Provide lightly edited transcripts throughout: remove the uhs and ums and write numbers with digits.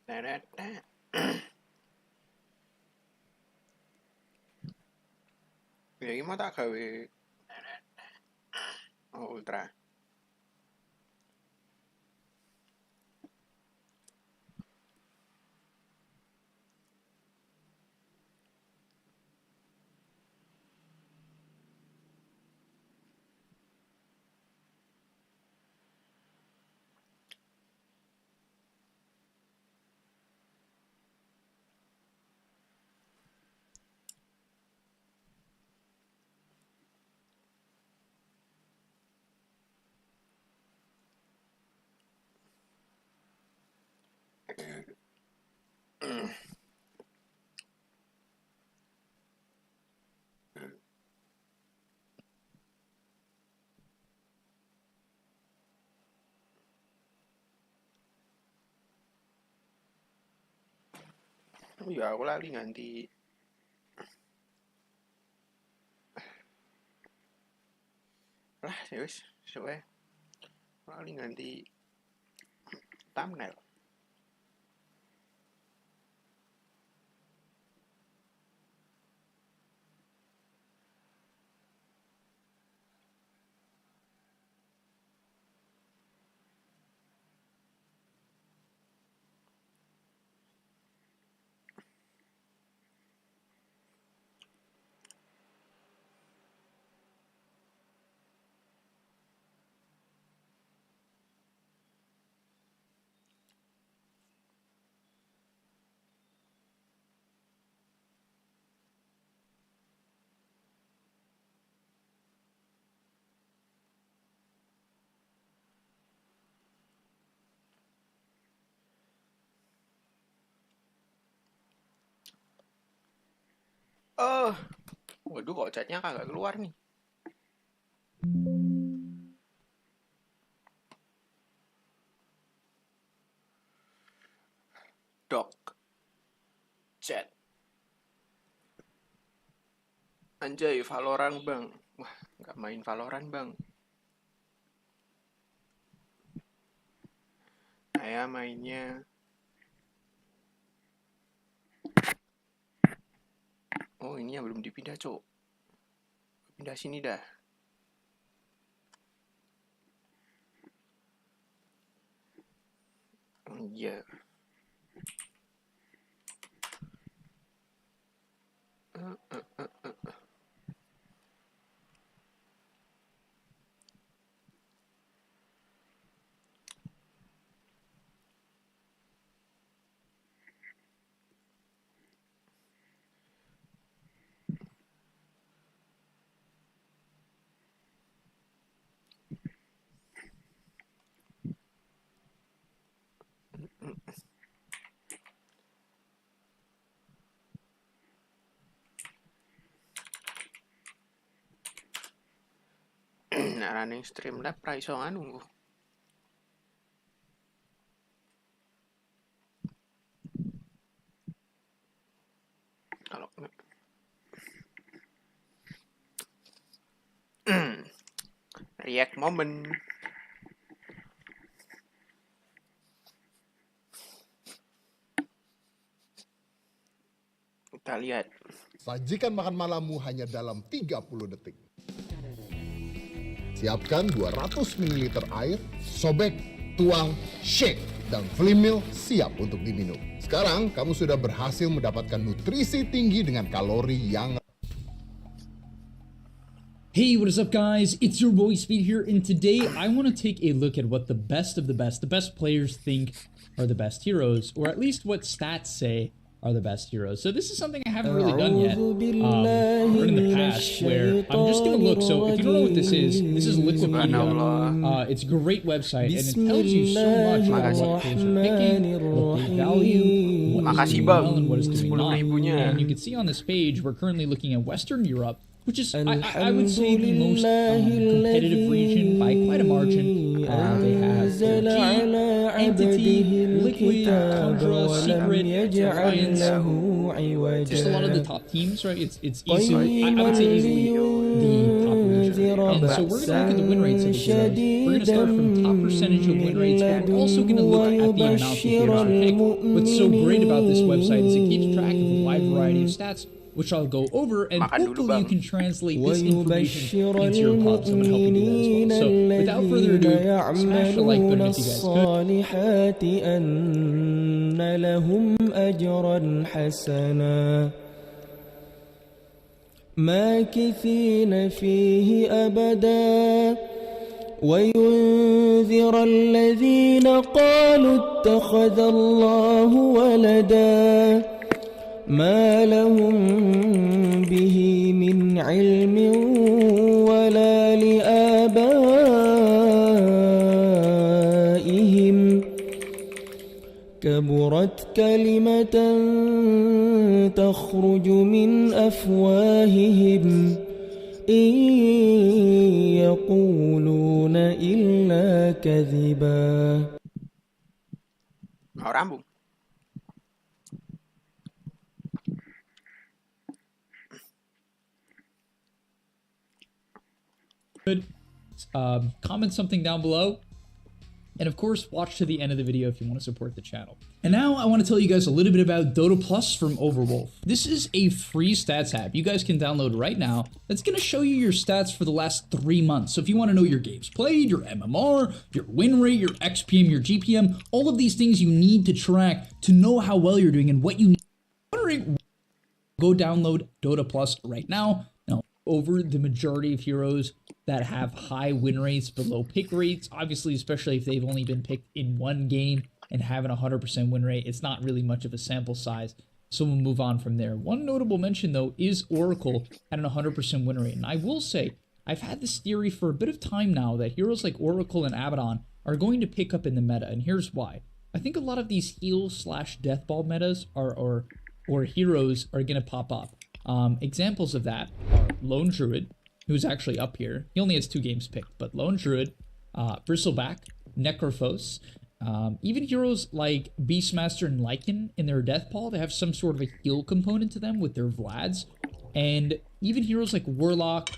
Ya iki mau tak gawe ultra. Ya aku lali nganti lah ya wis suwe lali nganti thumbnail. Oh, waduh kok chatnya kagak keluar nih. Doc chat. Anjay, Valorant bang. Wah, nggak main Valorant bang. Saya mainnya oh ini yang belum dipindah cok. Pindah sini dah. Oh iya. Nah, running Streamlab ra iso anu. Kalau react moment. Kita lihat. Sajikan makan malammu hanya dalam 30 detik. Siapkan 200 ml air, sobek, tuang, shake, dan Flimil siap untuk diminum. Sekarang kamu sudah berhasil mendapatkan nutrisi tinggi dengan kalori yang... Hey, what is up guys? It's your boy Speed here, and today I want to take a look at what the best players think are the best heroes, or at least what stats say are the best heroes. So this is something I haven't really done yet, or in the past, where I'm just gonna look. So if you don't know what this is Liquipedia. It's a great website, and it tells you so much about what players are picking, what they value, what is doing well, and what is doing not. And you can see on this page, we're currently looking at Western Europe, which is, I would say, the most competitive region by quite a margin. They have Key, Entity, Liquid, Tundra, Secret, Alliance, just a lot of the top teams, right? It's easily, I would say easily the top region. And so we're going to look at the win rates of the heroes. We're going to start from top percentage of win rates, but we're also going to look at the amount of heroes you pick. What's so great about this website is it keeps track of a wide variety of stats, which I'll go over, and hopefully you can translate this information into your clubs. I'm going to help you do that as well. So without further ado, smash the like button if you guys could. أن لهم أجرا حسنا ماكثين فيه أبدا وينذر الذين قالوا اتخذ الله ولدا ما لهم به من علم ولا لآبائهم كبرت كلمة تخرج من أفواههم إن يقولون إلا كذبا. Rambo. Comment something down below, and of course watch to the end of the video if you want to support the channel. And now I want to tell you guys a little bit about Dota Plus from Overwolf. This is a free stats app you guys can download right now that's going to show you your stats for the last 3 months. So if you want to know your games played, your MMR, your win rate, your XPM, your GPM, all of these things you need to track to know how well you're doing and what you need. Go download Dota Plus right now. Over the majority of heroes that have high win rates below pick rates, obviously, especially if they've only been picked in one game and having a 100% win rate, it's not really much of a sample size. So we'll move on from there. One notable mention, though, is Oracle at an 100% win rate. And I will say, I've had this theory for a bit of time now that heroes like Oracle and Abaddon are going to pick up in the meta, and here's why. I think a lot of these heal/deathball metas or heroes are going to pop up. Examples of that are Lone Druid, who's actually up here. He only has 2 games picked, but Lone Druid, Bristleback, Necrophos, even heroes like Beastmaster and Lycan in their Deathball, they have some sort of a heal component to them with their Vlads. And even heroes like Warlock,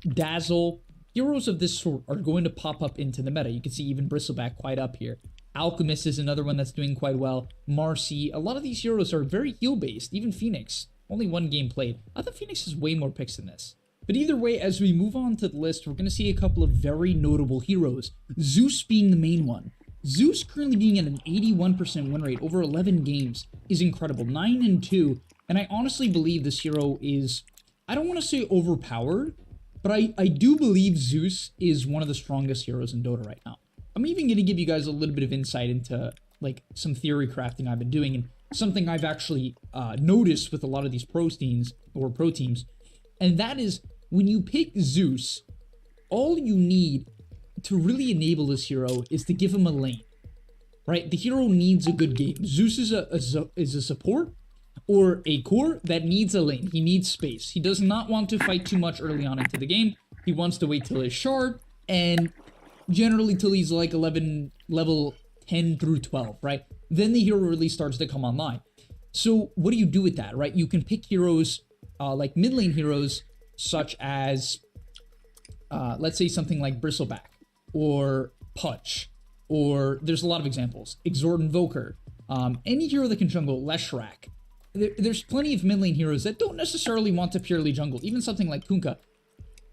Dazzle, heroes of this sort are going to pop up into the meta. You can see even Bristleback quite up here. Alchemist is another one that's doing quite well. Marcy, a lot of these heroes are very heal-based, even Phoenix. Only 1 game played. I thought Phoenix has way more picks than this. But either way, as we move on to the list, we're going to see a couple of very notable heroes. Zeus being the main one. Zeus currently being at an 81% win rate over 11 games is incredible. 9-2. And I honestly believe this hero is, I don't want to say overpowered, but I do believe Zeus is one of the strongest heroes in Dota right now. I'm even going to give you guys a little bit of insight into like some theory crafting I've been doing and something I've actually noticed with a lot of these pro teams, and that is when you pick Zeus, all you need to really enable this hero is to give him a lane, right? The hero needs a good game. Zeus is a support or a core that needs a lane. He needs space. He does not want to fight too much early on into the game. He wants to wait till his shard and generally till he's like level 10 through 12, right? Then the hero really starts to come online. So what do you do with that, right? You can pick heroes like mid lane heroes such as, let's say something like Bristleback or Punch, or there's a lot of examples. Exhort Invoker, any hero that can jungle, Leshrac. There's plenty of mid lane heroes that don't necessarily want to purely jungle, even something like Kunkka,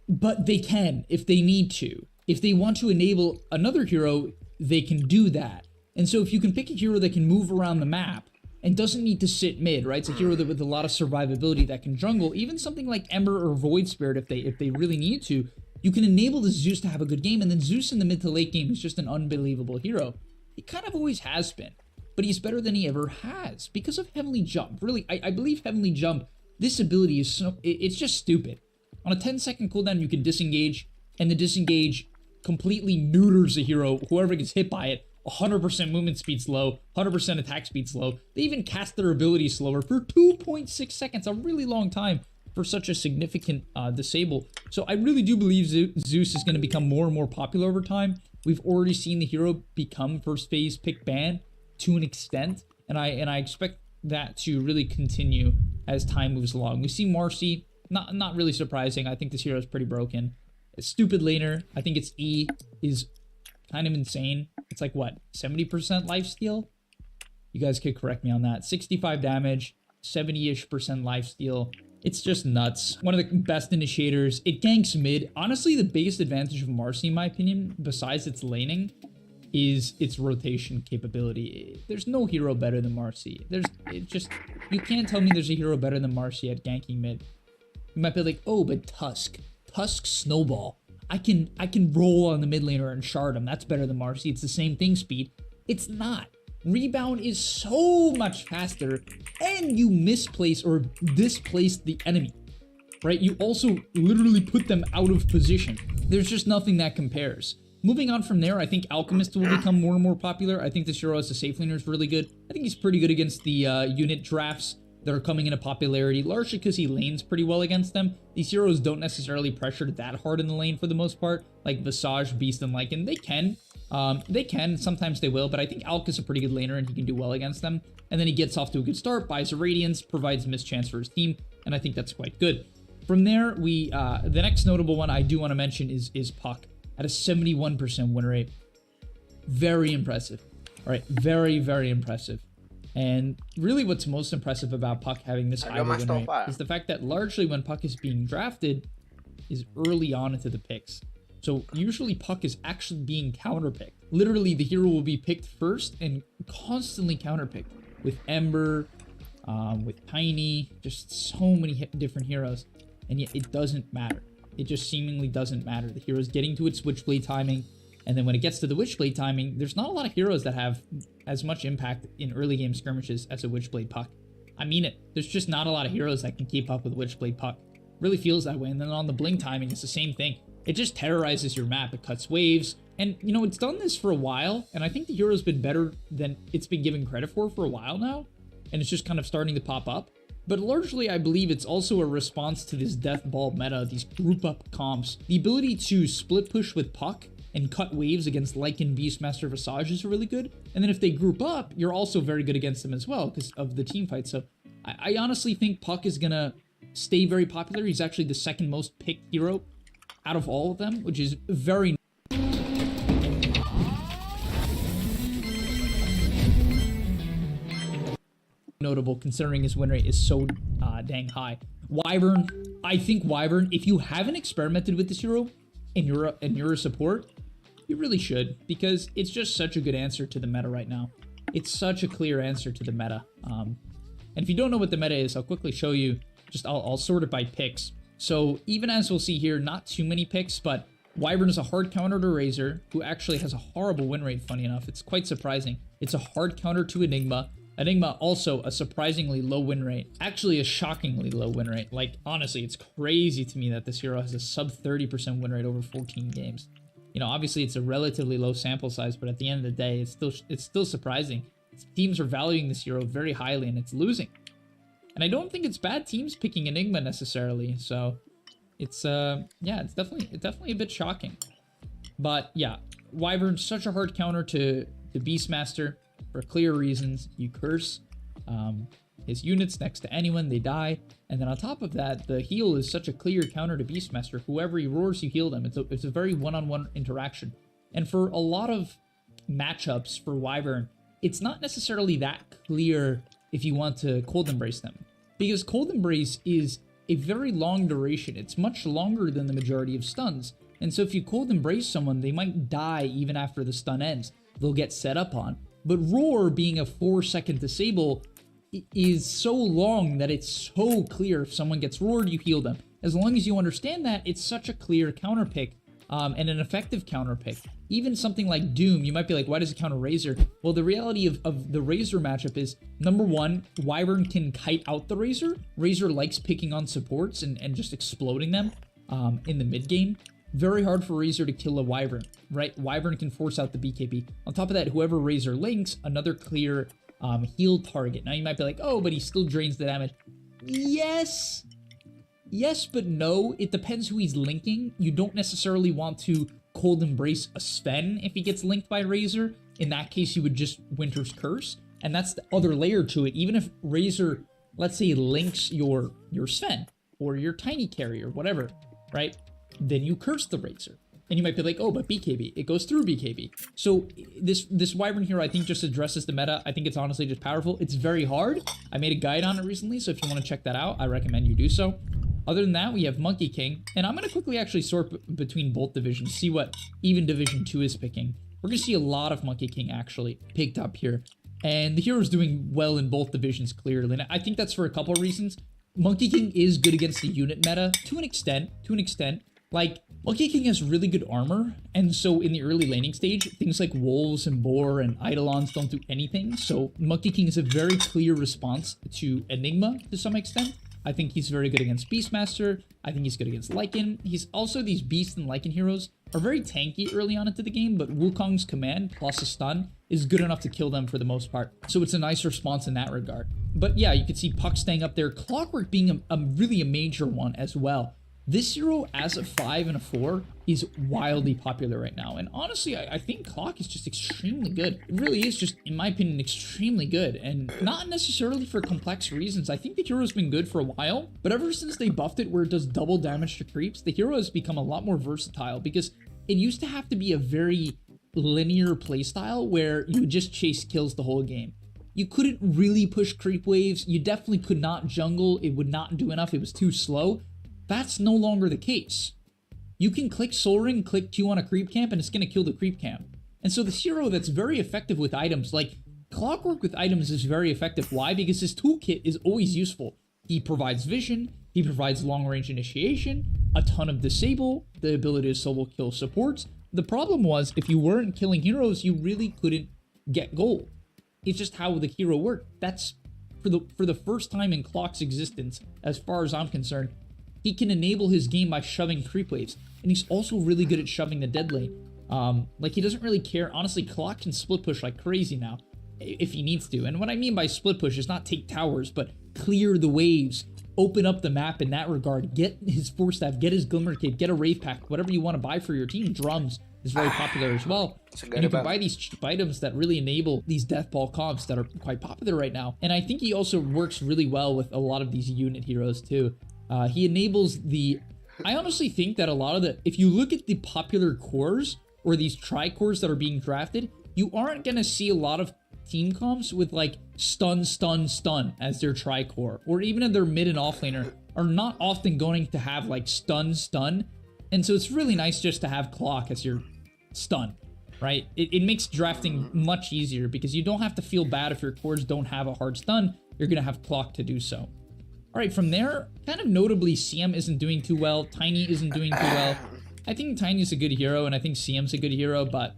but they can if they need to. If they want to enable another hero, they can do that. And so if you can pick a hero that can move around the map and doesn't need to sit mid, right? It's a hero that with a lot of survivability that can jungle, even something like Ember or Void Spirit if they really need to, you can enable the Zeus to have a good game, and then Zeus in the mid to late game is just an unbelievable hero. He kind of always has been, but he's better than he ever has because of Heavenly Jump. Really, I believe Heavenly Jump, this ability is it's just stupid. On a 10-second cooldown, you can disengage, and the disengage completely neuters a hero, whoever gets hit by it. 100% movement speed slow, 100% attack speed slow. They even cast their ability slower for 2.6 seconds, a really long time for such a significant disable. So I really do believe Zeus is going to become more and more popular over time. We've already seen the hero become first phase pick ban to an extent, and I expect that to really continue as time moves along. We see Marcy Not really surprising. I think this hero is pretty broken. A stupid laner. I think its E is kind of insane. It's like, what, 70% lifesteal? You guys could correct me on that. 65 damage, 70-ish% lifesteal. It's just nuts. One of the best initiators. It ganks mid. Honestly, the biggest advantage of Marcy, in my opinion, besides its laning, is its rotation capability. There's no hero better than Marcy. You can't tell me there's a hero better than Marcy at ganking mid. You might be like, oh, but Tusk Snowball. I can roll on the mid laner and shard him. That's better than Marcy. It's the same thing, speed. It's not. Rebound is so much faster, and you misplace or displace the enemy, right? You also literally put them out of position. There's just nothing that compares. Moving on from there, I think Alchemist will become more and more popular. I think this hero as a safe laner is really good. I think he's pretty good against the unit drafts that are coming into popularity, largely because he lanes pretty well against them. These heroes don't necessarily pressure that hard in the lane for the most part, like Visage, Beast, and Lycan. They can, sometimes they will, but I think Alk is a pretty good laner and he can do well against them. And then he gets off to a good start, buys a Radiance, provides mischance for his team, and I think that's quite good. From there, the next notable one I do want to mention is Puck at a 71% win rate. Very impressive. All right, very, very impressive. And really what's most impressive about Puck having this high win rate is the fact that largely when Puck is being drafted is early on into the picks. So usually Puck is actually being counterpicked. Literally the hero will be picked first and constantly counterpicked with Ember, with Tiny, just so many different heroes. And yet it doesn't matter. It just seemingly doesn't matter. The hero's getting to its Witchblade timing. And then when it gets to the Witchblade timing, there's not a lot of heroes that have as much impact in early game skirmishes as a Witchblade Puck. I mean it. There's just not a lot of heroes that can keep up with Witchblade Puck. Really feels that way. And then on the Blink timing, it's the same thing. It just terrorizes your map. It cuts waves. And, you know, it's done this for a while. And I think the hero's been better than it's been given credit for a while now. And it's just kind of starting to pop up. But largely, I believe it's also a response to this Death Ball meta, these group up comps. The ability to split push with Puck and cut waves against Lycan, Beastmaster, Visage is really good. And then if they group up, you're also very good against them as well because of the team fight. So I honestly think Puck is going to stay very popular. He's actually the second most picked hero out of all of them, which is very notable considering his win rate is so dang high. Wyvern, I think Wyvern, if you haven't experimented with this hero and you're a support, you really should, because it's just such a good answer to the meta right now. It's such a clear answer to the meta. And if you don't know what the meta is, I'll quickly show you. I'll sort it by picks. So even as we'll see here, not too many picks, but Wyvern is a hard counter to Razor, who actually has a horrible win rate, funny enough. It's quite surprising. It's a hard counter to Enigma. Enigma also a surprisingly low win rate. Actually a shockingly low win rate. Like, honestly, it's crazy to me that this hero has a sub 30% win rate over 14 games. You know, obviously it's a relatively low sample size, but at the end of the day, it's still surprising. Teams are valuing this hero very highly and it's losing. And I don't think it's bad teams picking Enigma necessarily. So it's yeah, it's definitely a bit shocking. But yeah, Wyvern, such a hard counter to Beastmaster for clear reasons. You curse his units next to anyone, they die. And then on top of that, the heal is such a clear counter to Beastmaster. Whoever he roars, you heal them. It's a very one-on-one interaction. And for a lot of matchups for Wyvern, it's not necessarily that clear if you want to Cold Embrace them. Because Cold Embrace is a very long duration. It's much longer than the majority of stuns. And so if you Cold Embrace someone, they might die even after the stun ends. They'll get set up on. But Roar, being a 4-second disable, is so long that it's so clear if someone gets roared, you heal them. As long as you understand that, it's such a clear counter pick and an effective counter pick. Even something like Doom, you might be like, why does it counter Razor? Well, the reality of the Razor matchup is, number one, Wyvern can kite out the Razor. Razor likes picking on supports and just exploding them in the mid game. Very hard for Razor to kill a Wyvern, right? Wyvern can force out the BKB. On top of that, whoever Razor links, another clear heal target. Now you might be like, oh, but he still drains the damage. Yes, but no. It depends who he's linking. You don't necessarily want to Cold Embrace a Sven if he gets linked by Razor. In that case, you would just Winter's Curse. And that's the other layer to it. Even if Razor, let's say, links your Sven, or your Tiny carry or whatever, right? Then you curse the Razor. And you might be like, oh, but BKB, it goes through BKB. So this Wyvern hero, I think, just addresses the meta. I think it's honestly just powerful. It's very hard. I made a guide on it recently, so if you want to check that out, I recommend you do so. Other than that, we have Monkey King, and I'm going to quickly actually sort between both divisions, see what even Division 2 is picking. We're going to see a lot of Monkey King actually picked up here, and the hero's doing well in both divisions clearly, and I think that's for a couple of reasons. Monkey King is good against the unit meta to an extent, like, Monkey King has really good armor, and so in the early laning stage, things like Wolves and Boar and Eidolons don't do anything, so Monkey King is a very clear response to Enigma to some extent. I think he's very good against Beastmaster. I think he's good against Lycan. He's also, these Beast and Lycan heroes are very tanky early on into the game, but Wukong's command plus a stun is good enough to kill them for the most part. So it's a nice response in that regard. But yeah, you can see Puck staying up there. Clockwork being really a major one as well. This hero as a 5 and a 4 is wildly popular right now. And honestly, I think Clock is just extremely good. It really is just, in my opinion, extremely good. And not necessarily for complex reasons. I think the hero's been good for a while, but ever since they buffed it where it does double damage to creeps, the hero has become a lot more versatile because it used to have to be a very linear playstyle where you would just chase kills the whole game. You couldn't really push creep waves. You definitely could not jungle. It would not do enough. It was too slow. That's no longer the case. You can click Soul Ring, click Q on a creep camp, and it's going to kill the creep camp. And so this hero that's very effective with items, like Clockwork with items is very effective. Why? Because his toolkit is always useful. He provides vision, he provides long range initiation, a ton of disable, the ability to solo kill supports. The problem was, if you weren't killing heroes, you really couldn't get gold. It's just how the hero worked. That's for the first time in Clock's existence, as far as I'm concerned. He can enable his game by shoving creep waves, and he's also really good at shoving the dead lane. Like, he doesn't really care. Honestly, Clock can split push like crazy now, if he needs to. And what I mean by split push is not take towers, but clear the waves, open up the map in that regard, get his Force Staff, get his Glimmer Cape, get a Wraith Pack, whatever you want to buy for your team. Drums is very popular as well. And you can buy these cheap items that really enable these Death Ball comps that are quite popular right now. And I think he also works really well with a lot of these unit heroes too. He enables the... I honestly think that a lot of the... If you look at the popular cores, or these tri-cores that are being drafted, you aren't going to see a lot of team comps with like stun, stun, stun as their tri-core. Or even in their mid and offlaner are not often going to have like stun, stun. And so it's really nice just to have Clock as your stun, right? It makes drafting much easier because you don't have to feel bad if your cores don't have a hard stun. You're going to have Clock to do so. All right, from there, kind of notably, CM isn't doing too well. Tiny isn't doing too well. I think Tiny's a good hero, and I think CM's a good hero, but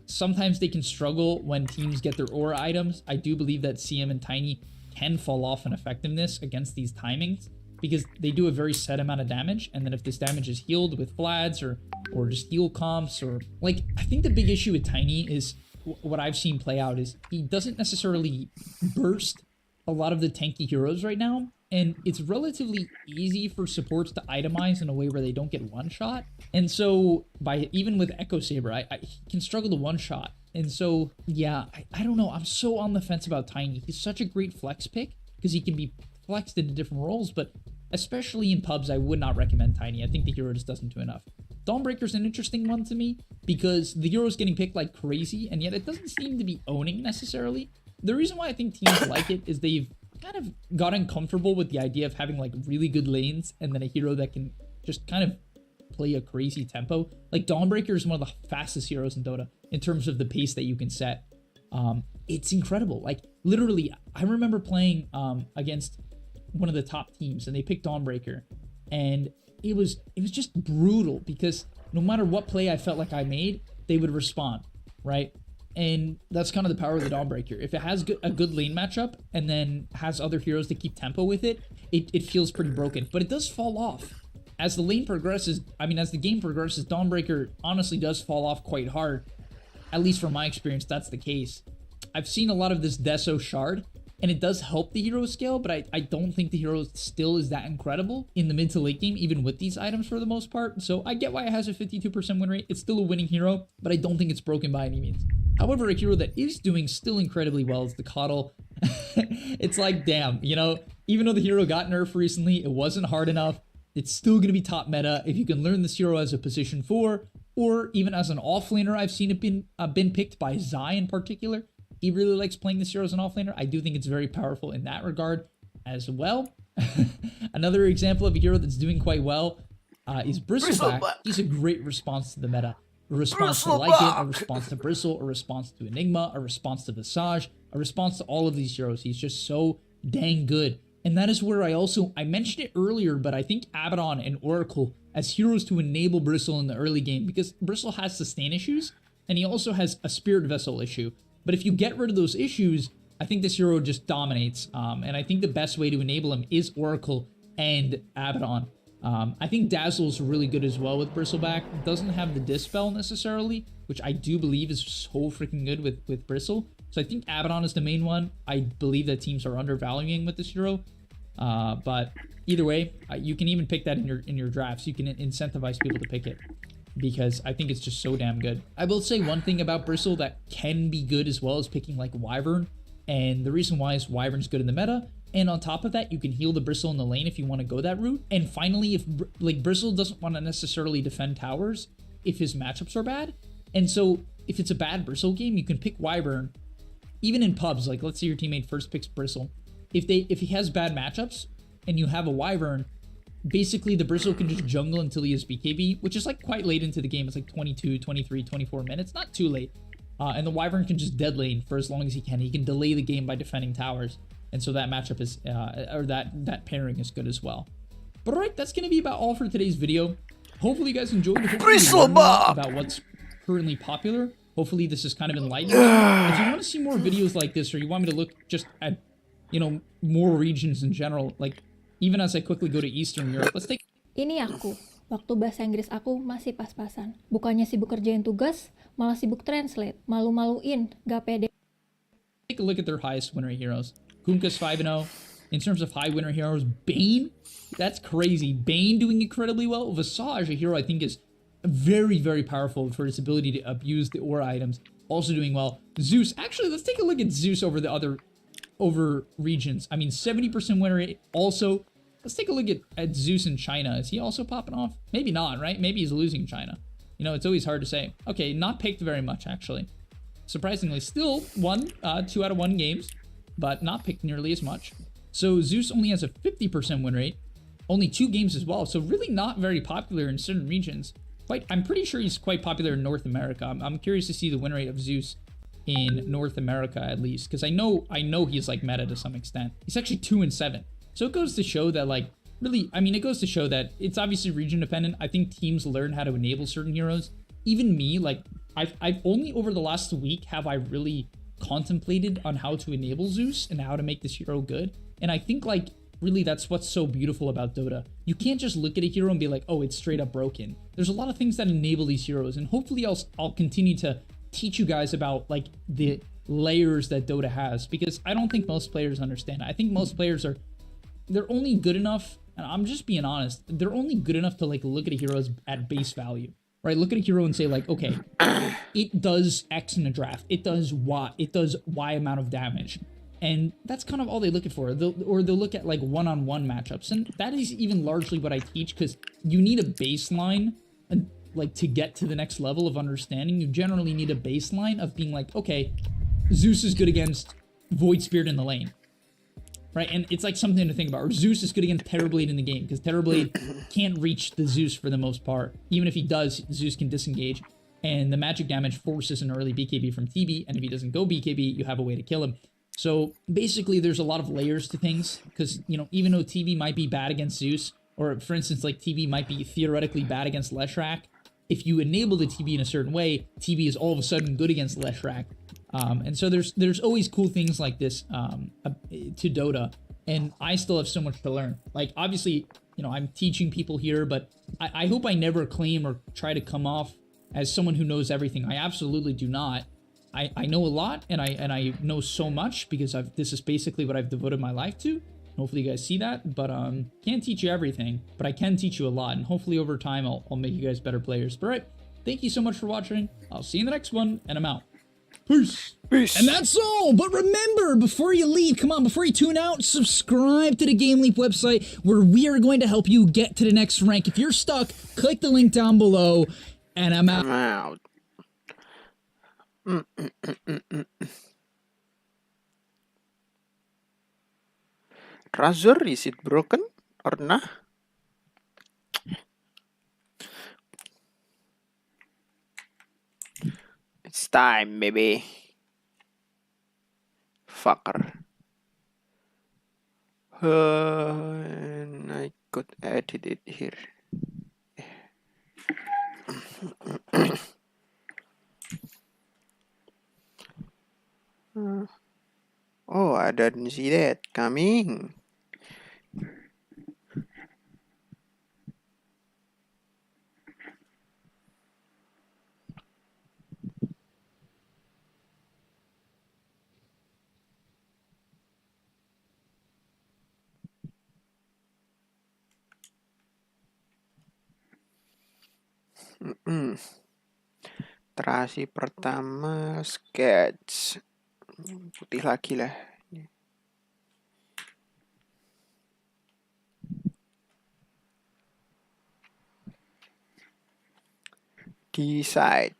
sometimes they can struggle when teams get their aura items. I do believe that CM and Tiny can fall off in effectiveness against these timings because they do a very set amount of damage, and then if this damage is healed with Vlads or just heal comps or... Like, I think the big issue with Tiny is, what I've seen play out is he doesn't necessarily burst a lot of the tanky heroes right now. And it's relatively easy for supports to itemize in a way where they don't get one-shot. And so, even with Echo Saber, I can struggle to one-shot. And so, yeah, I don't know. I'm so on the fence about Tiny. He's such a great flex pick because he can be flexed into different roles. But especially in pubs, I would not recommend Tiny. I think the hero just doesn't do enough. Dawnbreaker's an interesting one to me because the hero's getting picked like crazy. And yet it doesn't seem to be owning necessarily. The reason why I think teams like it is they've kind of gotten comfortable with the idea of having like really good lanes and then a hero that can just kind of play a crazy tempo. Like Dawnbreaker is one of the fastest heroes in Dota in terms of the pace that you can set. It's incredible. Like literally, I remember playing against one of the top teams and they picked Dawnbreaker, and it was just brutal because no matter what play I felt like I made, they would respond, right? And that's kind of the power of the Dawnbreaker. If it has a good lane matchup and then has other heroes to keep tempo with it, it feels pretty broken. But it does fall off. As the lane progresses, as the game progresses, Dawnbreaker honestly does fall off quite hard. At least from my experience, that's the case. I've seen a lot of this Deso Shard, and it does help the hero scale, but I don't think the hero still is that incredible in the mid to late game, even with these items for the most part. So I get why it has a 52% win rate. It's still a winning hero, but I don't think it's broken by any means. However, a hero that is doing still incredibly well is the Coddle. It's like, damn, even though the hero got nerfed recently, it wasn't hard enough. It's still going to be top meta if you can learn this hero as a position 4 or even as an offlaner. I've seen it been picked by Zai in particular. He really likes playing this hero as an offlaner. I do think it's very powerful in that regard as well. Another example of a hero that's doing quite well is Bristleback. He's a great response to the meta. A response to Lycan, a response to Bristle, a response to Enigma, a response to Visage, a response to all of these heroes. He's just so dang good. And that is where I mentioned it earlier, but I think Abaddon and Oracle as heroes to enable Bristle in the early game, because Bristle has sustain issues, and he also has a Spirit Vessel issue. But if you get rid of those issues, I think this hero just dominates. And I think the best way to enable him is Oracle and Abaddon. I think Dazzle's really good as well with Bristleback. Doesn't have the Dispel necessarily, which I do believe is so freaking good with Bristle. So I think Abaddon is the main one. I believe that teams are undervaluing with this hero. But either way, you can even pick that in your drafts. You can incentivize people to pick it because I think it's just so damn good. I will say one thing about Bristle that can be good as well as picking like Wyvern. And the reason why is Wyvern's good in the meta. And on top of that, you can heal the Bristle in the lane if you want to go that route. And finally, if like Bristle doesn't want to necessarily defend towers if his matchups are bad. And so if it's a bad Bristle game, you can pick Wyvern. Even in pubs, like let's say your teammate first picks Bristle. If he has bad matchups and you have a Wyvern, basically the Bristle can just jungle until he has BKB, which is like quite late into the game. It's like 22, 23, 24 minutes, not too late. And the Wyvern can just dead lane for as long as he can. He can delay the game by defending towers. And so that matchup is, or that pairing is good as well. But alright, that's going to be about all for today's video. Hopefully you guys enjoyed. Hopefully about what's currently popular. Hopefully this is kind of enlightening. If you want to see more videos like this, or you want me to look just at, more regions in general, like even as I quickly go to Eastern Europe, let's take... Ini aku. Waktu bahasa Inggris aku masih pas-pasan. Bukannya sibuk kerjain tugas, malah sibuk translate. Malu-maluin, gak pede. Take a look at their highest win rate heroes. Kunkka's 5-0. In terms of high winner heroes, Bane, that's crazy. Bane doing incredibly well. Visage, a hero I think is very, very powerful for his ability to abuse the aura items. Also doing well. Zeus, actually, let's take a look at Zeus over regions. I mean, 70% win rate. Also, let's take a look at Zeus in China. Is he also popping off? Maybe not, right? Maybe he's losing China. It's always hard to say. Okay, not picked very much, actually. Surprisingly, still won 2 out of 1 games, but not picked nearly as much. So Zeus only has a 50% win rate, only 2 games as well. So really not very popular in certain regions. I'm pretty sure he's quite popular in North America. I'm curious to see the win rate of Zeus in North America at least, because I know he's like meta to some extent. He's actually 2-7. So it goes to show that it goes to show that it's obviously region dependent. I think teams learn how to enable certain heroes. Even me, I've only over the last week have I really contemplated on how to enable Zeus and how to make this hero good. And I think really that's what's so beautiful about Dota. You can't just look at a hero and be like, oh, it's straight up broken. There's a lot of things that enable these heroes, and hopefully I'll continue to teach you guys about the layers that Dota has, because I don't think most players understand. I think most players they're only good enough, and I'm just being honest, they're only good enough to look at a hero at base value. Right, look at a hero and say okay, it does X in a draft, it does Y, it does Y amount of damage, and that's kind of all they're looking for. They'll look at one-on-one matchups, and that is even largely what I teach, because you need a baseline, and to get to the next level of understanding, you generally need a baseline of being okay, Zeus is good against Void Spirit in the lane. Right, and it's something to think about. Or Zeus is good against Terrorblade in the game, because Terrorblade can't reach the Zeus for the most part. Even if he does, Zeus can disengage. And the magic damage forces an early BKB from TB, and if he doesn't go BKB, you have a way to kill him. So basically, there's a lot of layers to things, because, even though TB might be bad against Zeus, or for instance, TB might be theoretically bad against Leshrac, if you enable the TB in a certain way, TB is all of a sudden good against Leshrac. And so there's always cool things like this to Dota, and I still have so much to learn. Obviously, I'm teaching people here, but I hope I never claim or try to come off as someone who knows everything. I absolutely do not. I know a lot, and I know so much because this is basically what I've devoted my life to. Hopefully you guys see that, but can't teach you everything, but I can teach you a lot, and hopefully over time I'll make you guys better players. But all right, thank you so much for watching. I'll see you in the next one, and I'm out. Peace. Peace. And that's all. But remember, before you leave, come on, before you tune out, subscribe to the Game Leap website where we are going to help you get to the next rank. If you're stuck, click the link down below. And I'm out. I'm out. Razor, is it broken or nah? It's time, baby. Fucker. And I could edit it here. Oh, I didn't see that coming. Terasi pertama sketch. Putih lagi lah. Decide.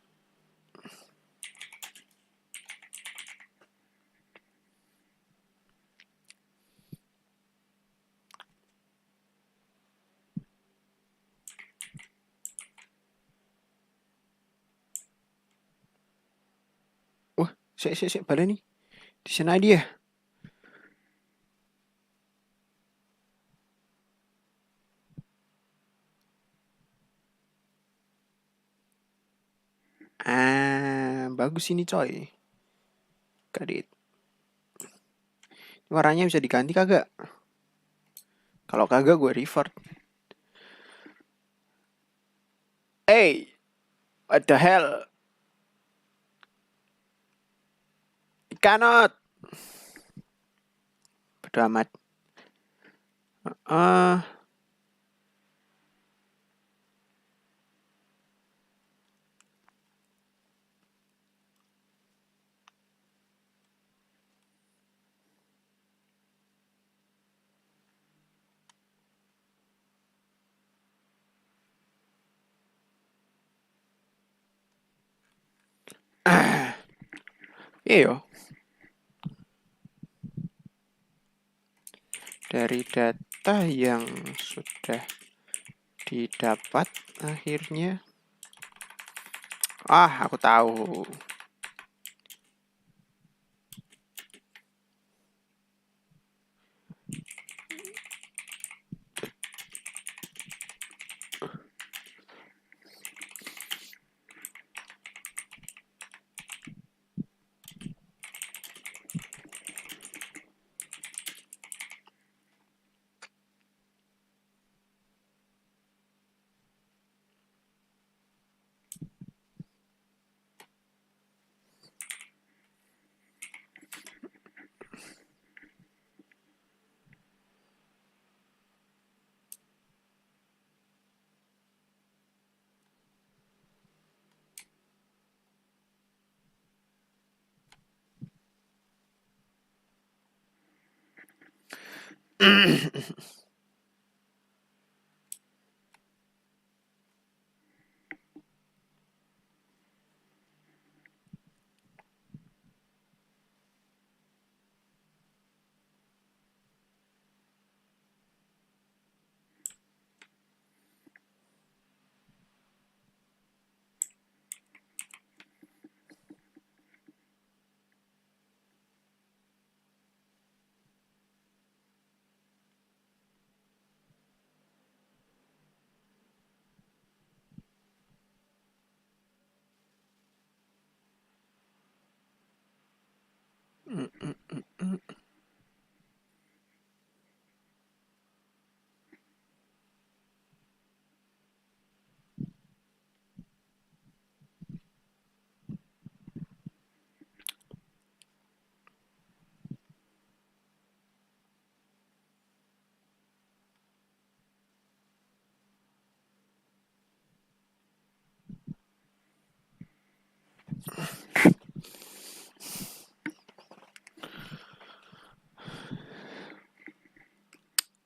Wah, sik, balik nih. Di sana dia. Bagus ini coy. Kadit. Warnanya bisa diganti kagak? Kalau kagak gue revert. Hey, what the hell? Cannot. Bodo amat. Iyo. Dari data yang sudah didapat akhirnya. Aku tahu.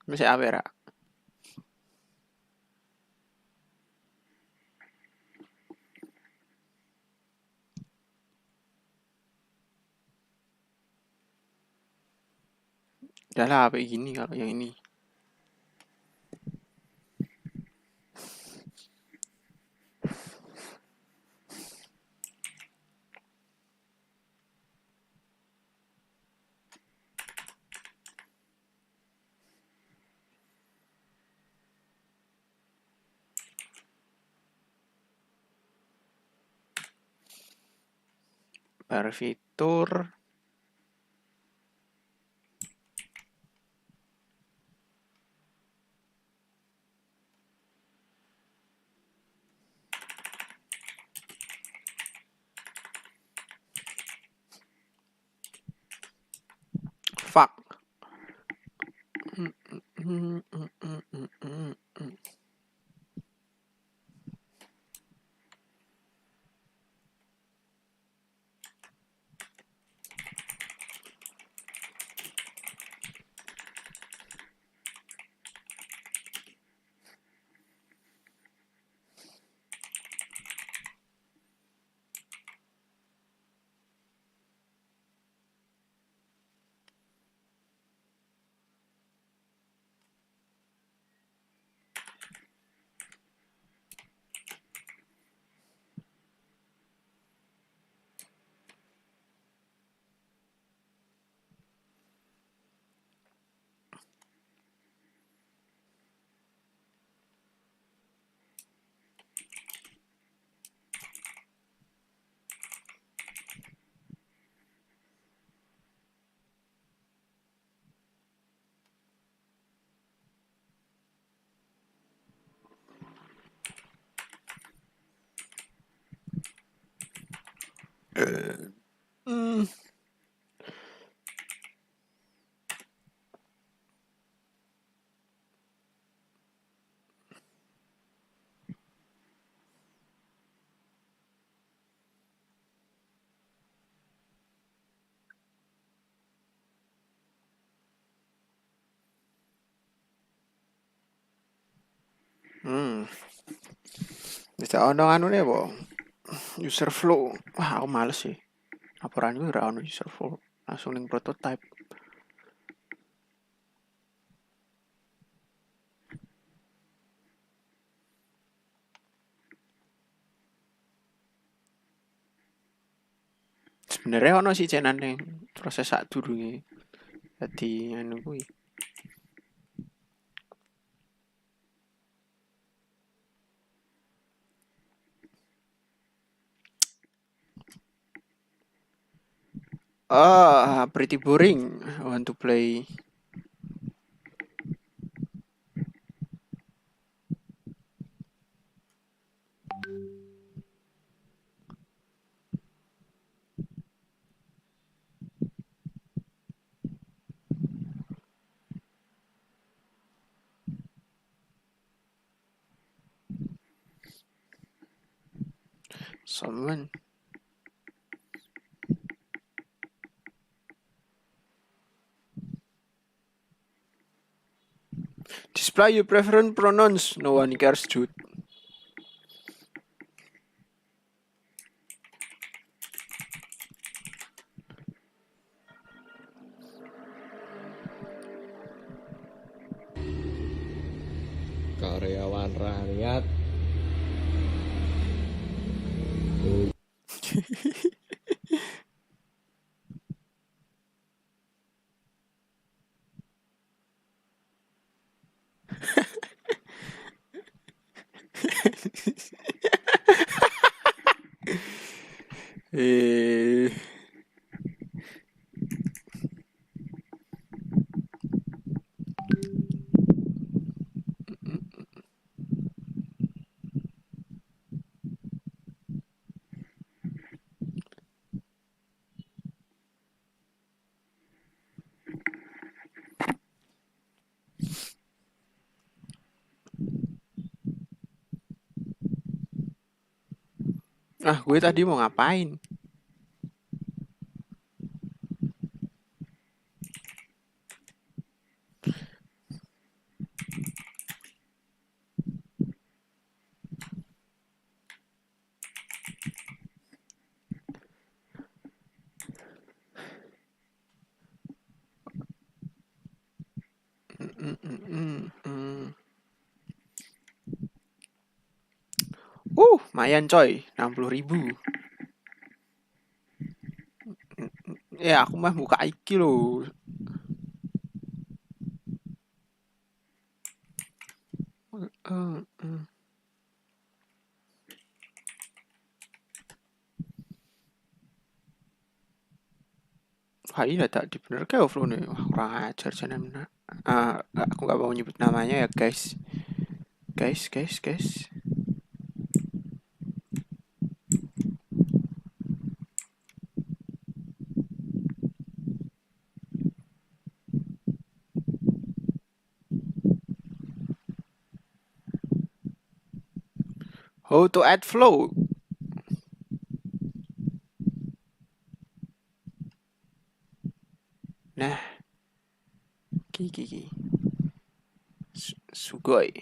Masih Avera. Udah lah, kayak gini kalau yang ini. Bar fitur. Fuck. Bisa ono anu nih, Bo. User flow. Wah, aku males sih. Laporan gue ora ono user flow. Langsung link prototype. Sebenarnya ono sih cenane proses sak durunge. Dadi anu kuwi. Pretty boring. I want to play. Someone. Display your preferred pronouns. No one cares, dude. Karyawan rakyat. Eh. Gue tadi mau ngapain? Lumayan coy, 60.000. Ya aku mah buka iki loh. Wah iya tak di bener kayak overflow nih. Wah, kurang ajar jangan. Aku nggak mau nyebut namanya ya guys. Guys. How to add flow? Nah, ki. Sugoi.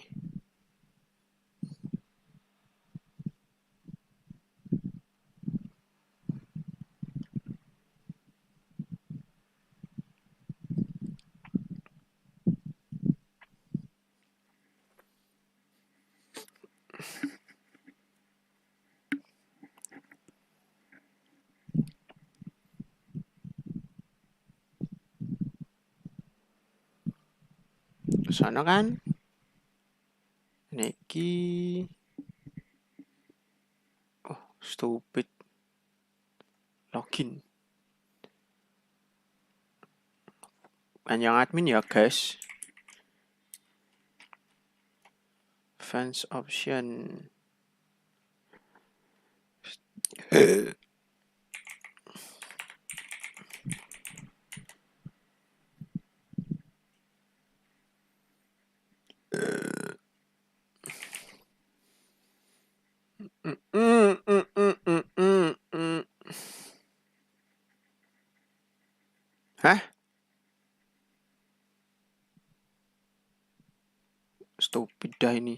Sono kan? Neki. Oh, stupid. Login. Panjang admin ya guys. Fans option. Hah? Stupid dah ini.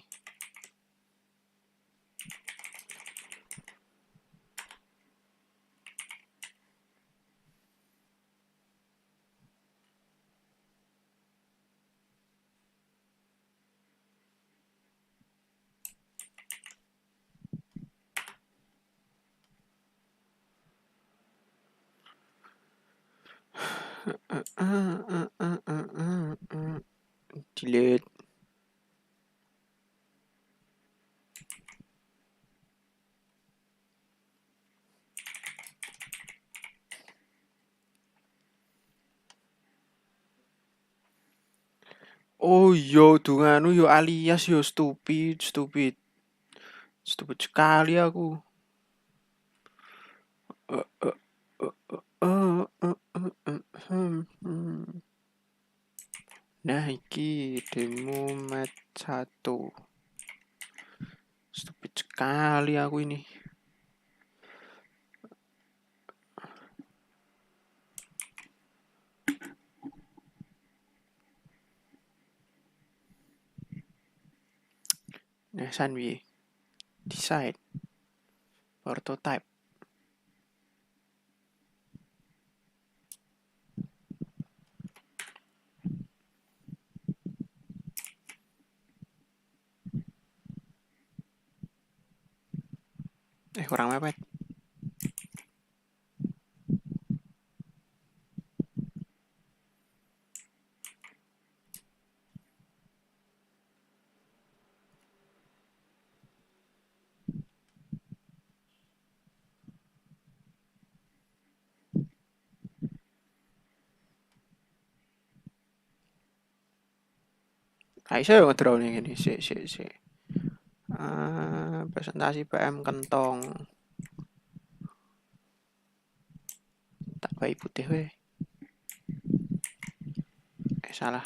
Delete. Oh yo dunganu yo alias yo stupid sekali aku. Nah iki demo match 1. Stupid sekali aku ini. Nah Sanwi, decide, prototype. Kurang mepet. Saya ngedraw nih gini, si. Presentasi PM kentong. Tak baik putih weh. Salah.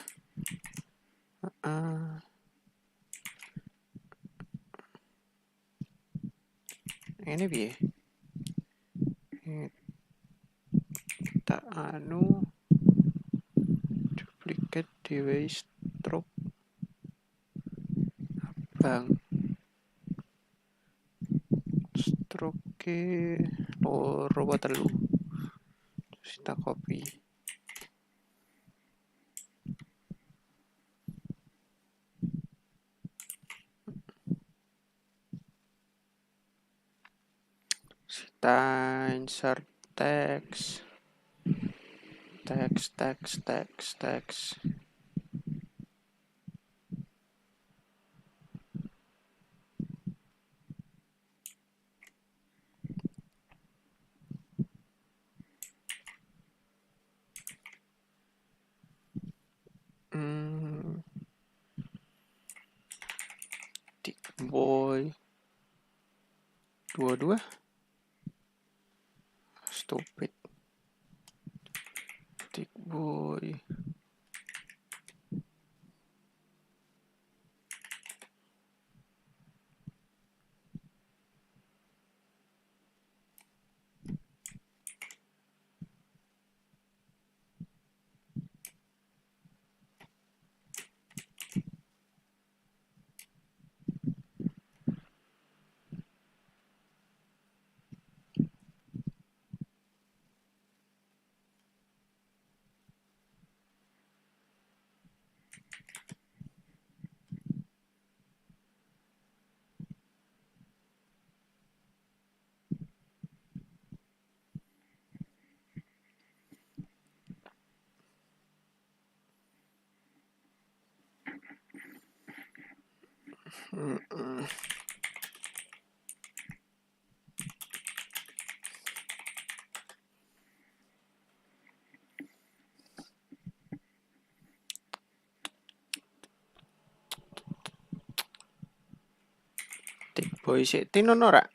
Ini piye? Tak duplicate dewe stroke abang stroke loro telu terus kita copy Kita insert text. Text. Tick boy. 22. Stupid. Tick boy. Tick boy sih. Tinon ora?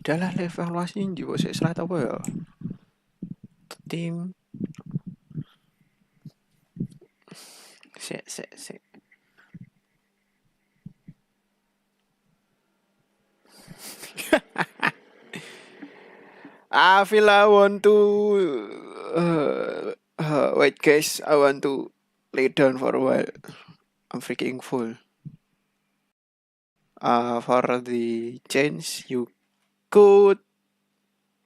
Bedalah evaluasi juga sih selat apa ya? Tim. Sik. I feel I want to wait guys, I want to lay down for a while. I'm freaking full. For the change, you could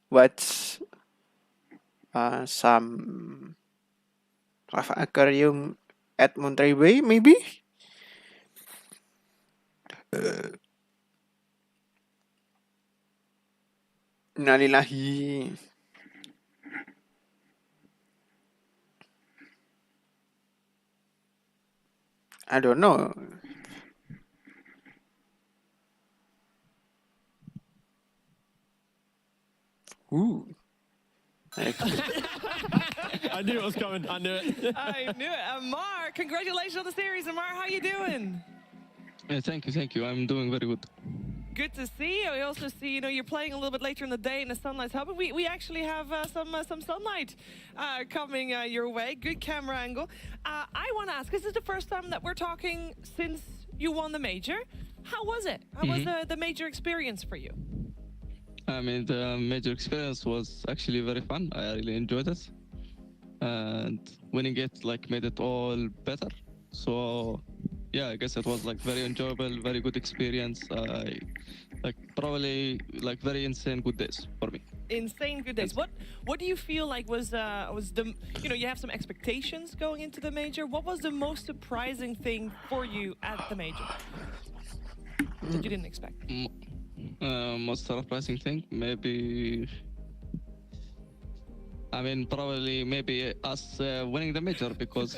watch some live aquarium at Monterey Bay, maybe. Innalillahi. I don't know. Ooh. I knew it was coming. I knew it. I knew it. Amar, congratulations on the series. Amar, how you doing? Thank you. I'm doing very good. Good to see you. We also see, you're playing a little bit later in the day in the sunlight's helping. We actually have some sunlight coming your way. Good camera angle. I want to ask, is this the first time that we're talking since you won the major? How was it? How was the major experience for you? I mean, the major experience was actually very fun. I really enjoyed it. And winning it made it all better. So yeah, I guess it was very enjoyable, very good experience. Probably very insane good days for me. Insane good days. What do you feel like was the you have some expectations going into the major. What was the most surprising thing for you at the major that you didn't expect? Most surprising thing, maybe. I mean, probably maybe us winning the major because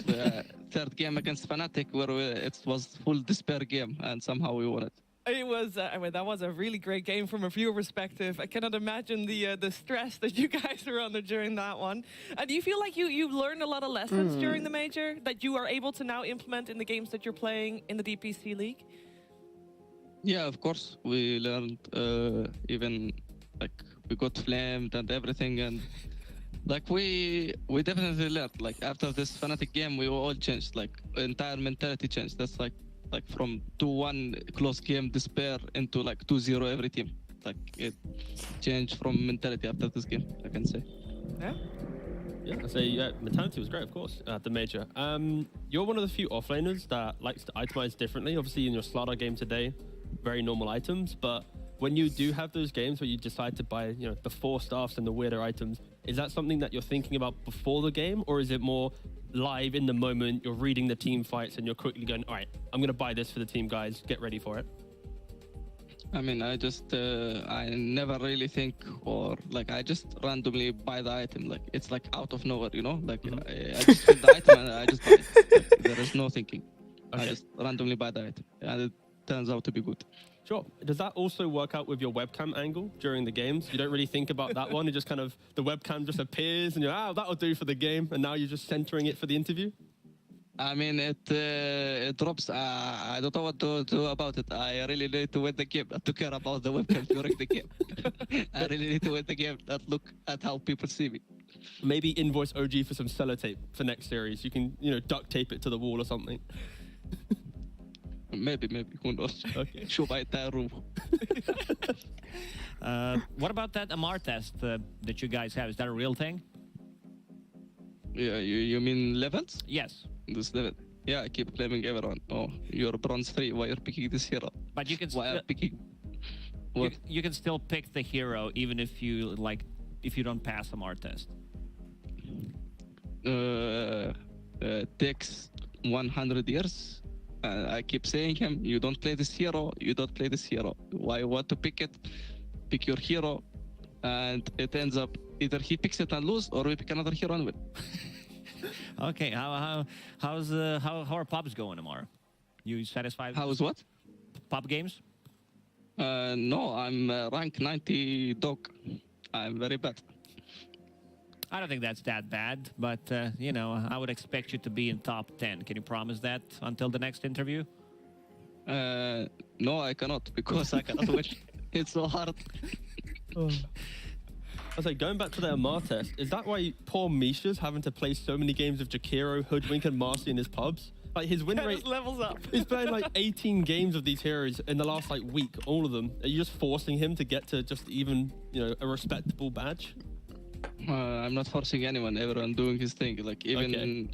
third game against Fnatic, where it was full despair game, and somehow we won it. It was, that was a really great game from a viewer perspective. I cannot imagine the stress that you guys were under during that one. Do you feel like you learned a lot of lessons during the major that you are able to now implement in the games that you're playing in the DPC League? Yeah, of course. We learned even like we got flamed and everything, and like we definitely learned. Like after this Fnatic game, we all changed. Like entire mentality changed. That's like from 2-1 close game despair into like 2-0 every team. Like it changed from mentality after this game, I can say. Yeah. Yeah, I say mentality was great, of course, at the major. You're one of the few offlaners that likes to itemize differently. Obviously, in your Slardar game today, very normal items. But when you do have those games where you decide to buy, the 4 staffs and the weirder items, is that something that you're thinking about before the game, or is it more live in the moment? You're reading the team fights and you're quickly going, all right, I'm going to buy this for the team, guys. Get ready for it. I mean, I just I never really think, or like I just randomly buy the item. Like it's like out of nowhere, Like I just get the item and I just buy it. Like, there is no thinking. Okay. I just randomly buy the item, and it turns out to be good. Sure. Does that also work out with your webcam angle during the games? You don't really think about that one. It just kind of, the webcam just appears and you're, that'll do for the game. And now you're just centering it for the interview? I mean, it drops. I don't know what to do about it. I really need to win the game, not to care about the webcam during the game. I really need to win the game, not look at how people see me. Maybe invoice OG for some sellotape for next series. You can, duct tape it to the wall or something. Maybe, who knows? Okay. Show my entire room. What about that MR test that you guys have? Is that a real thing? Yeah, you mean levels? Yes. This level. Yeah, I keep claiming everyone. Oh, you're bronze 3. Why you're picking this hero? But you can Why I'm picking? you, What? you can still pick the hero even if you don't pass the MR test. Takes 100 years. I keep saying him, you don't play this hero, you don't play this hero. Why you want to pick it? Pick your hero, and it ends up either he picks it and lose, or we pick another hero and win. Okay, how are pubs going tomorrow? You satisfied? How's what? Pub games? No, I'm rank 90 dog. I'm very bad. I don't think that's that bad, but I would expect you to be in top 10. Can you promise that until the next interview? No, I cannot, because I cannot win. It's so hard. I was like, going back to the MR test, is that why poor Misha's having to play so many games of Jakiro, Hoodwink, and Marcy in his pubs? Like his win rate Just levels up. He's playing like 18 games of these heroes in the last week, all of them. Are you just forcing him to get to just even, a respectable badge? I'm not forcing anyone. Everyone doing his thing. Like even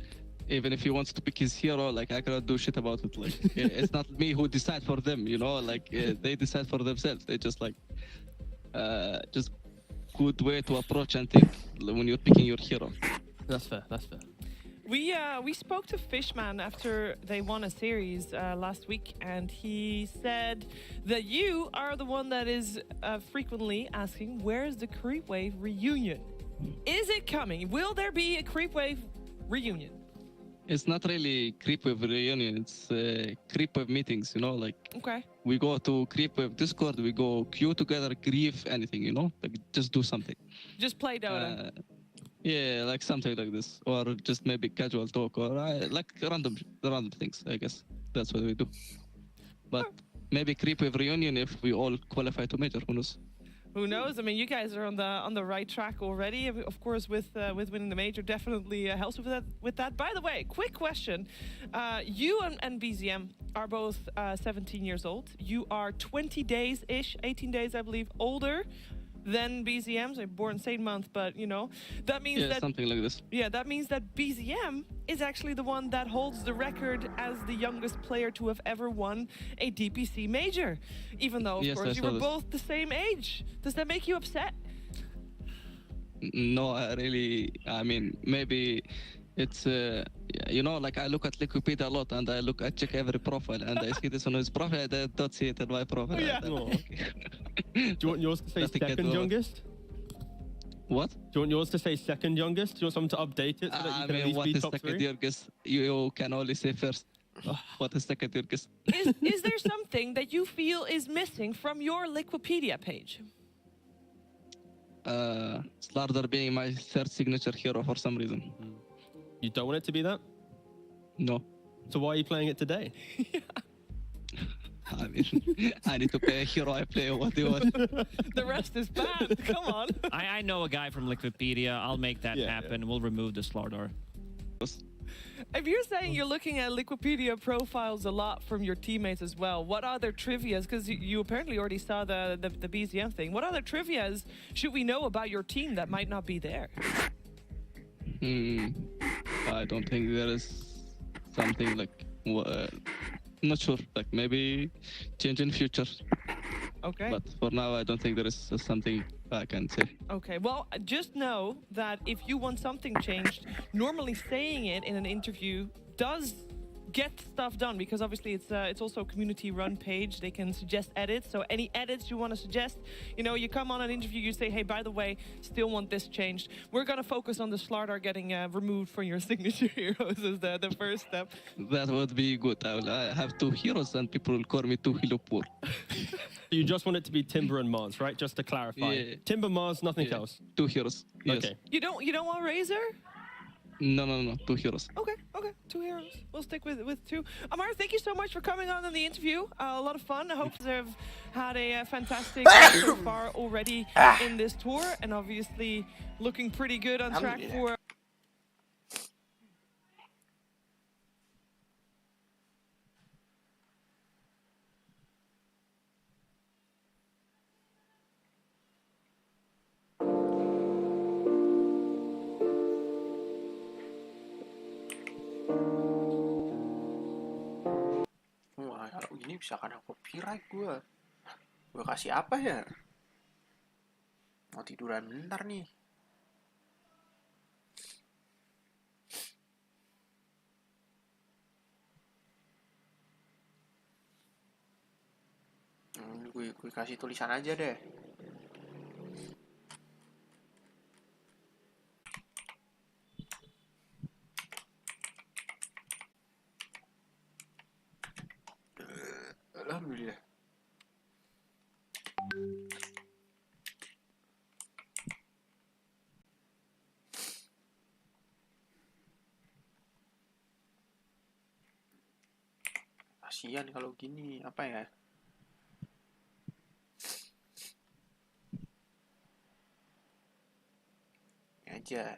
if he wants to pick his hero, like I cannot do shit about it. Like it's not me who decide for them. Like they decide for themselves. They just just good way to approach and think when you're picking your hero. That's fair. That's fair. We spoke to Fishman after they won a series last week, and he said that you are the one that is frequently asking, "Where's the Creep Wave reunion? Is it coming? Will there be a Creep Wave reunion?" It's not really Creep Wave reunion. It's Creep Wave meetings. Okay. We go to Creep Wave Discord. We go queue together, grief, anything. Like just do something. Just play Dota. Yeah, like something like this, or just maybe casual talk, or like random things. I guess that's what we do. But maybe Creep Wave reunion if we all qualify to major. Who knows? Who knows? I mean, you guys are on the right track already. Of course, with winning the major, definitely helps with that. By the way, quick question: you and BZM are both 17 years old. You are 20 days ish, 18 days, I believe, older than BZM. So born same month, but that means that something like this. Yeah, that means that BZM is actually the one that holds the record as the youngest player to have ever won a DPC major. Even though, of course, you were both the same age. Does that make you upset? No, I mean, maybe it's, like I look at Liquipedia a lot, and I check every profile, and I see this on his profile, I don't see it in my profile. Yeah. Do you want yours to say second youngest? What? Do you want yours to say second youngest? Do you want someone to update it so that you can at least what be is top second 3? youngest? You can only say first. What is second youngest? Is there something that you feel is missing from your Liquipedia page? Slardar being my third signature hero for some reason. You don't want it to be that? No. So why are you playing it today? I mean, I need to pay a hero. I play what they want. The rest is bad. Come on. I know a guy from Liquipedia. I'll make that happen. We'll remove the Slardar. If you're saying you're looking at Liquipedia profiles a lot from your teammates as well, what other trivias, because you apparently already saw the BZM thing, what other trivias should we know about your team that might not be there? I don't think there is something like, not sure, like maybe change in future. Okay. But for now, I don't think there is something I can say. Okay, well, just know that if you want something changed, normally saying it in an interview does get stuff done, because obviously it's also a community-run page. They can suggest edits, so any edits you want to suggest, you know, you come on an interview, you say, hey, by the way, still want this changed. We're going to focus on the Slardar getting removed from your signature heroes as the first step. That would be good. I have 2 heroes and people will call me 2 hero poor. You just want it to be Timber and Mars, right? Just to clarify. Yeah. Timber, Mars, nothing else. 2 heroes. Yes. Okay. You don't want Razor? No. 2 heroes. Okay, 2 heroes. We'll stick with 2. Amar, thank you so much for coming on in the interview. A lot of fun. I hope you've had a fantastic so far already in this tour, and obviously looking pretty good on track for. Wah, kalau gini bisa kena copyright gue. Gue kasih apa ya? Mau tiduran bentar nih. Gue kasih tulisan aja deh. Alhamdulillah. Kasian kalau gini, apa ya? Aja.